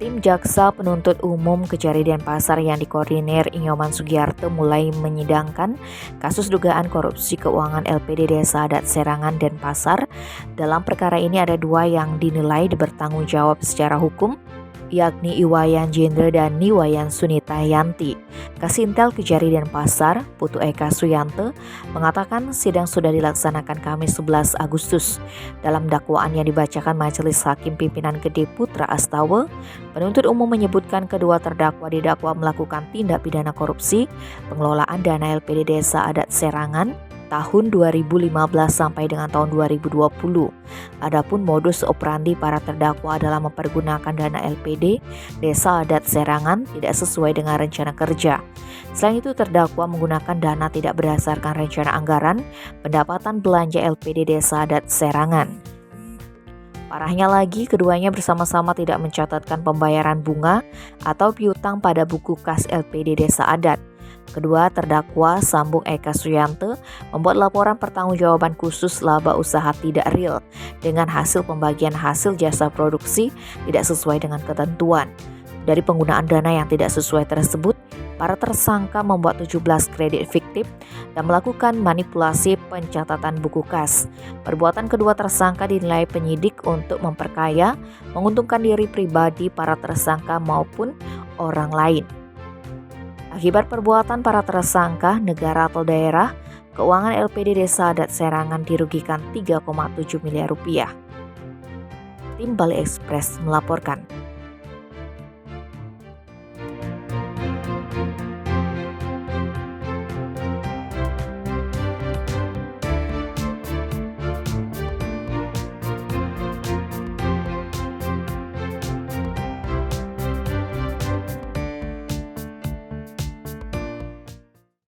Tim Jaksa Penuntut Umum Kejari Denpasar yang dikoordinir Inyoman Sugiarto mulai menyidangkan kasus dugaan korupsi keuangan LPD Desa Adat Serangan Denpasar. Dalam perkara ini ada dua yang dinilai bertanggung jawab secara hukum, yakni Iwayan Jendra dan Niwayan Sunita Yanti. Kasintel Kejari Denpasar, Putu Eka Suyanto, mengatakan sidang sudah dilaksanakan Kamis 11 Agustus. Dalam dakwaan yang dibacakan Majelis Hakim Pimpinan Gede Putra Astawa, penuntut umum menyebutkan kedua terdakwa didakwa melakukan tindak pidana korupsi pengelolaan dana LPD Desa Adat Serangan tahun 2015 sampai dengan tahun 2020. Adapun modus operandi para terdakwa adalah mempergunakan dana LPD Desa Adat Serangan tidak sesuai dengan rencana kerja. Selain itu, terdakwa menggunakan dana tidak berdasarkan rencana anggaran pendapatan belanja LPD Desa Adat Serangan. Parahnya lagi, keduanya bersama-sama tidak mencatatkan pembayaran bunga atau piutang pada buku kas LPD Desa Adat. Kedua terdakwa Sambung Eka Suyanto membuat laporan pertanggungjawaban khusus laba usaha tidak real dengan hasil pembagian hasil jasa produksi tidak sesuai dengan ketentuan. Dari penggunaan dana yang tidak sesuai tersebut, para tersangka membuat 17 kredit fiktif dan melakukan manipulasi pencatatan buku kas. Perbuatan kedua tersangka dinilai penyidik untuk memperkaya, menguntungkan diri pribadi para tersangka maupun orang lain. Akibat perbuatan para tersangka, negara atau daerah, keuangan LPD Desa Adat Serangan dirugikan 3,7 miliar rupiah. Tim Bali Express melaporkan.